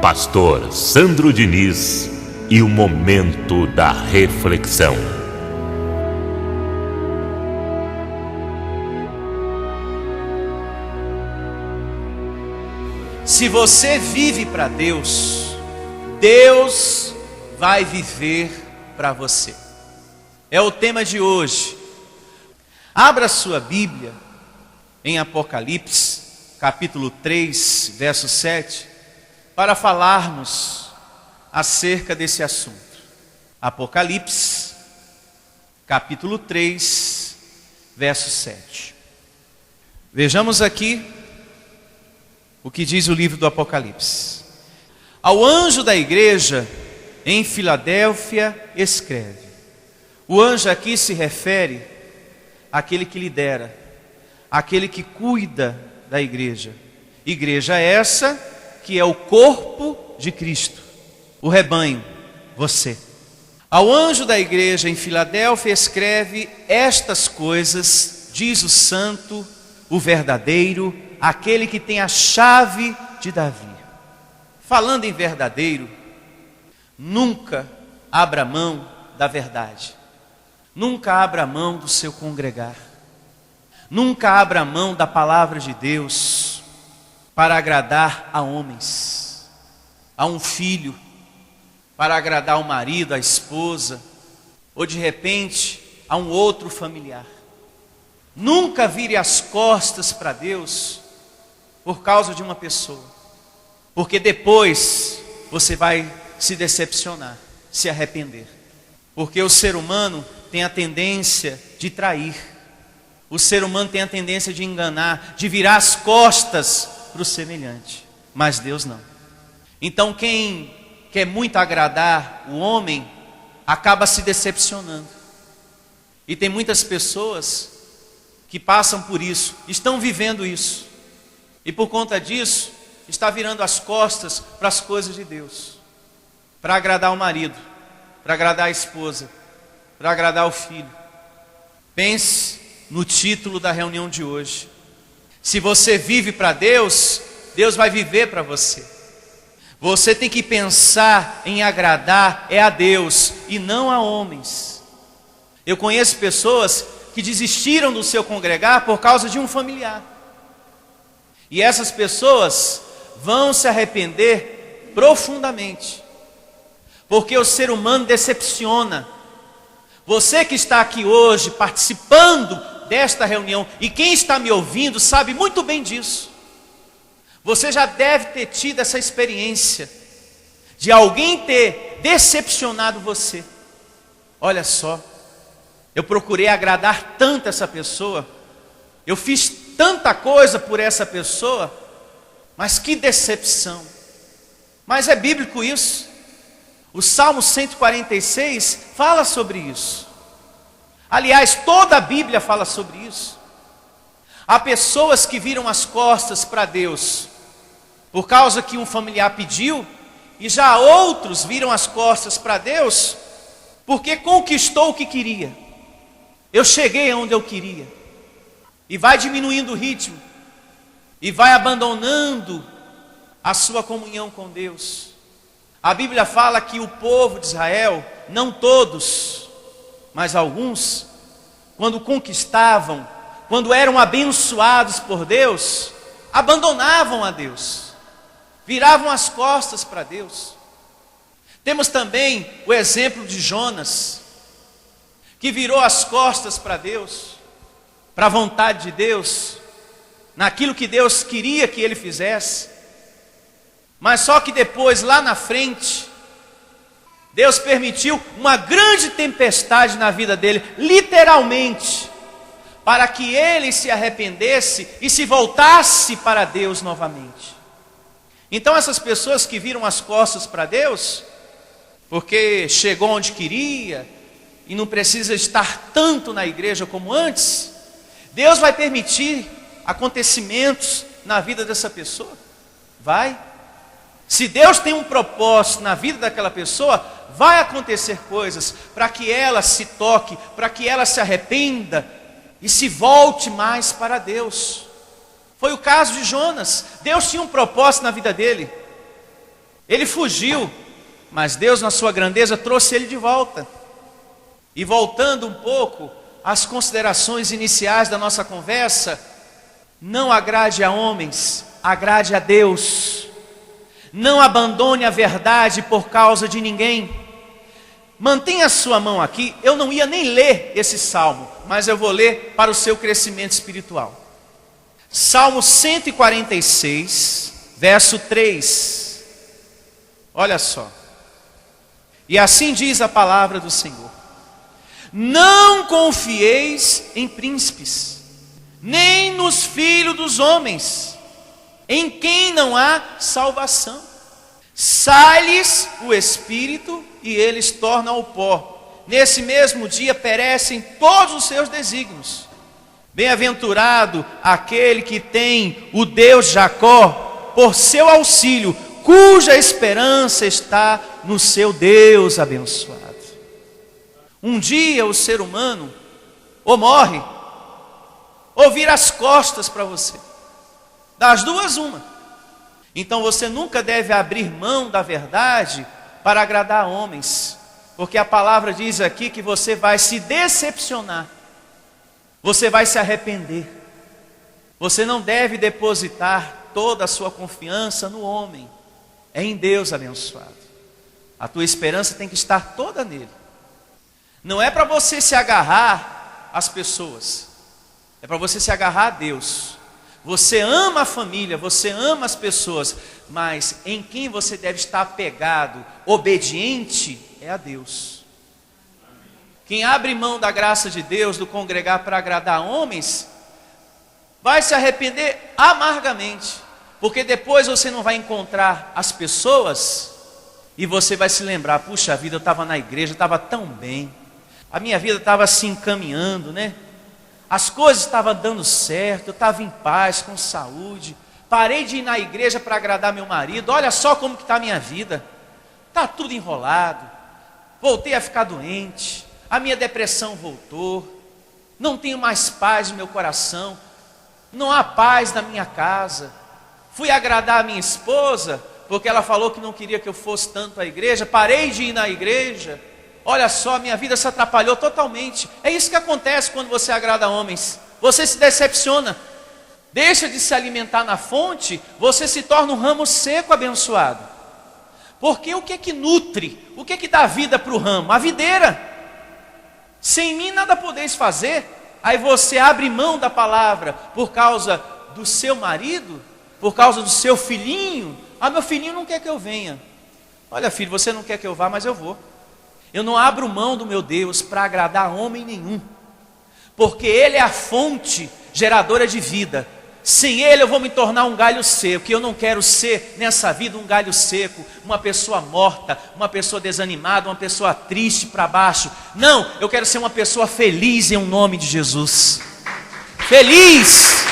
pastor Sandro Diniz e o momento da reflexão. Se você vive para Deus, Deus vai viver para você. É o tema de hoje. Abra sua Bíblia em Apocalipse, capítulo 3, verso 7, para falarmos acerca desse assunto. Apocalipse, capítulo 3, verso 7. Vejamos aqui o que diz o livro do Apocalipse. Ao anjo da igreja em Filadélfia escreve. O anjo aqui se refere àquele que lidera, àquele que cuida da igreja. Igreja essa que é o corpo de Cristo, o rebanho, você. Ao anjo da igreja em Filadélfia escreve estas coisas, diz o santo, o verdadeiro, aquele que tem a chave de Davi. Falando em verdadeiro, nunca abra mão da verdade. Nunca abra mão do seu congregar. Nunca abra mão da palavra de Deus para agradar a homens, a um filho, para agradar ao marido, à esposa, ou de repente a um outro familiar. Nunca vire as costas para Deus por causa de uma pessoa, porque depois você vai se decepcionar, se arrepender, porque o ser humano tem a tendência de trair, o ser humano tem a tendência de enganar, de virar as costas para o semelhante, mas Deus não. Então quem quer muito agradar o homem, acaba se decepcionando, e tem muitas pessoas que passam por isso, estão vivendo isso, e por conta disso, está virando as costas para as coisas de Deus, para agradar o marido, para agradar a esposa, para agradar o filho. Pense no título da reunião de hoje. Se você vive para Deus, Deus vai viver para você. Você tem que pensar em agradar a Deus e não a homens. Eu conheço pessoas que desistiram do seu congregar por causa de um familiar. E essas pessoas vão se arrepender profundamente, porque o ser humano decepciona. Você que está aqui hoje participando desta reunião, e quem está me ouvindo sabe muito bem disso. Você já deve ter tido essa experiência de alguém ter decepcionado você. Olha só, eu procurei agradar tanto essa pessoa, eu fiz tanta coisa por essa pessoa, mas que decepção. Mas é bíblico isso. O Salmo 146 fala sobre isso. Aliás, toda a Bíblia fala sobre isso. Há pessoas que viram as costas para Deus por causa que um familiar pediu, e já outros viram as costas para Deus porque conquistou o que queria. Eu cheguei aonde eu queria. E vai diminuindo o ritmo, e vai abandonando a sua comunhão com Deus. A Bíblia fala que o povo de Israel, não todos, mas alguns, quando conquistavam, quando eram abençoados por Deus, abandonavam a Deus, viravam as costas para Deus. Temos também o exemplo de Jonas, que virou as costas para Deus, para a vontade de Deus, naquilo que Deus queria que ele fizesse. Mas só que depois, lá na frente, Deus permitiu uma grande tempestade na vida dele, literalmente, para que ele se arrependesse e se voltasse para Deus novamente. Então essas pessoas que viram as costas para Deus, porque chegou onde queria, e não precisa estar tanto na igreja como antes, Deus vai permitir acontecimentos na vida dessa pessoa? Vai. Se Deus tem um propósito na vida daquela pessoa, vai acontecer coisas para que ela se toque, para que ela se arrependa e se volte mais para Deus. Foi o caso de Jonas. Deus tinha um propósito na vida dele. Ele fugiu, mas Deus, na sua grandeza, trouxe ele de volta. E voltando um pouco às considerações iniciais da nossa conversa, não agrade a homens, agrade a Deus. Não abandone a verdade por causa de ninguém. Mantenha a sua mão aqui. Eu não ia nem ler esse salmo, mas eu vou ler para o seu crescimento espiritual. Salmo 146, verso 3. Olha só. E assim diz a palavra do Senhor: não confieis em príncipes, nem nos filhos dos homens, em quem não há salvação. Sai-lhes o espírito e eles tornam ao pó. Nesse mesmo dia perecem todos os seus desígnios. Bem-aventurado aquele que tem o Deus Jacó por seu auxílio, cuja esperança está no seu Deus abençoado. Um dia o ser humano ou morre, ou vira as costas para você. Das duas, uma. Então você nunca deve abrir mão da verdade para agradar homens, porque a palavra diz aqui que você vai se decepcionar, você vai se arrepender. Você não deve depositar toda a sua confiança no homem, é em Deus abençoado. A tua esperança tem que estar toda nele. Não é para você se agarrar às pessoas, é para você se agarrar a Deus. Você ama a família, você ama as pessoas, mas em quem você deve estar apegado, obediente, é a Deus. Quem abre mão da graça de Deus, do congregar para agradar homens, vai se arrepender amargamente, porque depois você não vai encontrar as pessoas e você vai se lembrar: puxa vida, eu estava na igreja, estava tão bem, a minha vida estava se encaminhando, né? As coisas estavam dando certo, eu estava em paz, com saúde. Parei de ir na igreja para agradar meu marido. Olha só como que está a minha vida. Está tudo enrolado. Voltei a ficar doente. A minha depressão voltou. Não tenho mais paz no meu coração. Não há paz na minha casa. Fui agradar a minha esposa, porque ela falou que não queria que eu fosse tanto à igreja. Parei de ir na igreja. Olha só, minha vida se atrapalhou totalmente. É isso que acontece quando você agrada homens. Você se decepciona. Deixa de se alimentar na fonte, você se torna um ramo seco abençoado. Porque o que é que nutre? O que é que dá vida para o ramo? A videira. Sem mim nada podeis fazer. Aí você abre mão da palavra por causa do seu marido, por causa do seu filhinho. Ah, meu filhinho não quer que eu venha. Olha, filho, você não quer que eu vá, mas eu vou. Eu não abro mão do meu Deus para agradar homem nenhum, porque Ele é a fonte geradora de vida. Sem Ele eu vou me tornar um galho seco, e eu não quero ser nessa vida um galho seco, uma pessoa morta, uma pessoa desanimada, uma pessoa triste para baixo. Não, eu quero ser uma pessoa feliz em um nome de Jesus. Feliz!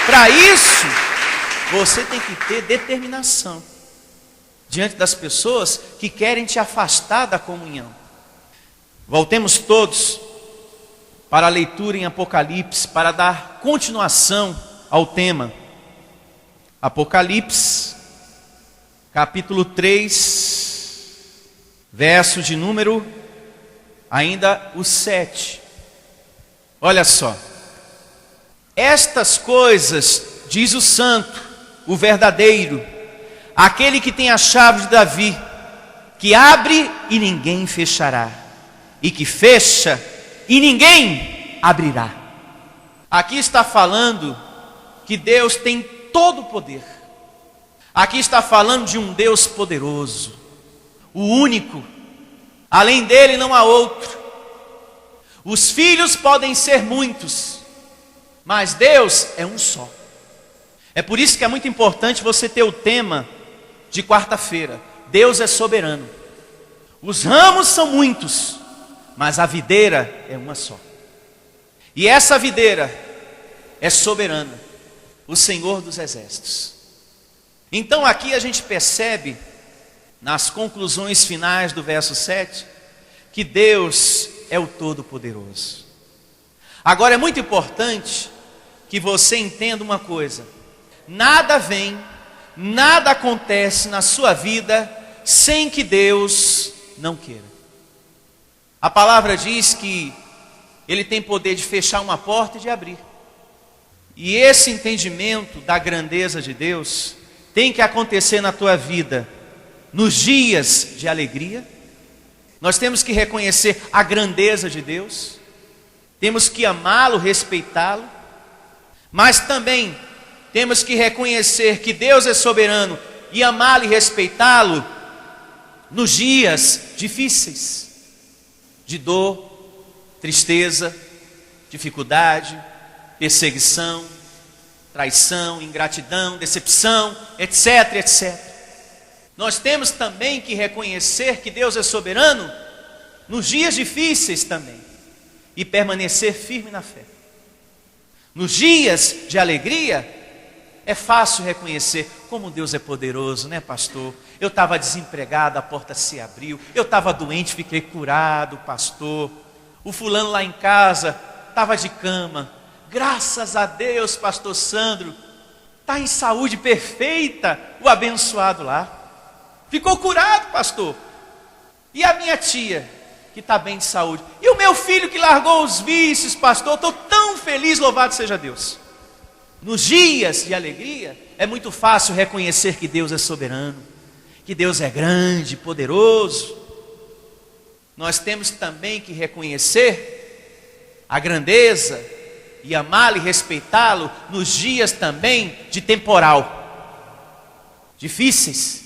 Para isso, você tem que ter determinação diante das pessoas que querem te afastar da comunhão. Voltemos todos para a leitura em Apocalipse, para dar continuação ao tema. Apocalipse, capítulo 3, verso de número ainda o 7. Olha só. Estas coisas, diz o santo, o verdadeiro, aquele que tem a chave de Davi, que abre e ninguém fechará, e que fecha e ninguém abrirá. Aqui está falando que Deus tem todo o poder. Aqui está falando de um Deus poderoso, o único. Além dele não há outro. Os filhos podem ser muitos, mas Deus é um só. É por isso que é muito importante você ter o tema de quarta-feira: Deus é soberano. Os ramos são muitos, mas a videira é uma só. E essa videira é soberana, o Senhor dos exércitos. Então aqui a gente percebe, nas conclusões finais do verso 7, que Deus é o Todo-Poderoso. Agora é muito importante que você entenda uma coisa: nada vem, nada acontece na sua vida sem que Deus não queira. A palavra diz que Ele tem poder de fechar uma porta e de abrir. E esse entendimento da grandeza de Deus tem que acontecer na tua vida nos dias de alegria. Nós temos que reconhecer a grandeza de Deus, temos que amá-lo, respeitá-lo, mas também temos que reconhecer que Deus é soberano e amá-lo e respeitá-lo nos dias difíceis, de dor, tristeza, dificuldade, perseguição, traição, ingratidão, decepção, etc, etc. Nós temos também que reconhecer que Deus é soberano nos dias difíceis também e permanecer firme na fé. Nos dias de alegria é fácil reconhecer como Deus é poderoso, né, pastor? Eu estava desempregado, a porta se abriu. Eu estava doente, fiquei curado, pastor. O fulano lá em casa estava de cama. Graças a Deus, pastor Sandro, está em saúde perfeita, o abençoado lá. Ficou curado, pastor. E a minha tia, que está bem de saúde. E o meu filho que largou os vícios, pastor, estou tão feliz, louvado seja Deus. Nos dias de alegria, é muito fácil reconhecer que Deus é soberano, que Deus é grande, poderoso. Nós temos também que reconhecer a grandeza e amá-lo e respeitá-lo nos dias também de temporal, difíceis,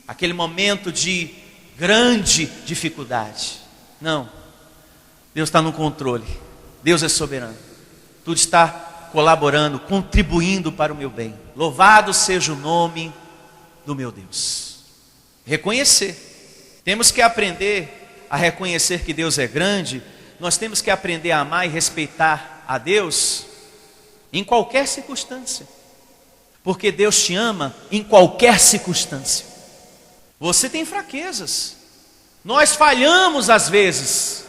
aquele momento de grande dificuldade. Não, Deus está no controle, Deus é soberano, tudo está colaborando, contribuindo para o meu bem. Louvado seja o nome do meu Deus. Reconhecer, temos que aprender a reconhecer que Deus é grande. Nós temos que aprender a amar e respeitar a Deus em qualquer circunstância, porque Deus te ama em qualquer circunstância. Você tem fraquezas, nós falhamos às vezes,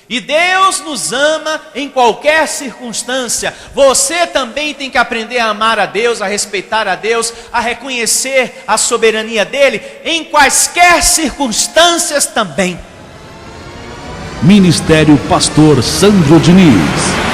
e Deus nos ama em qualquer circunstância. Você também tem que aprender a amar a Deus, a respeitar a Deus, a reconhecer a soberania dEle em quaisquer circunstâncias também. Ministério Pastor Sandro Diniz.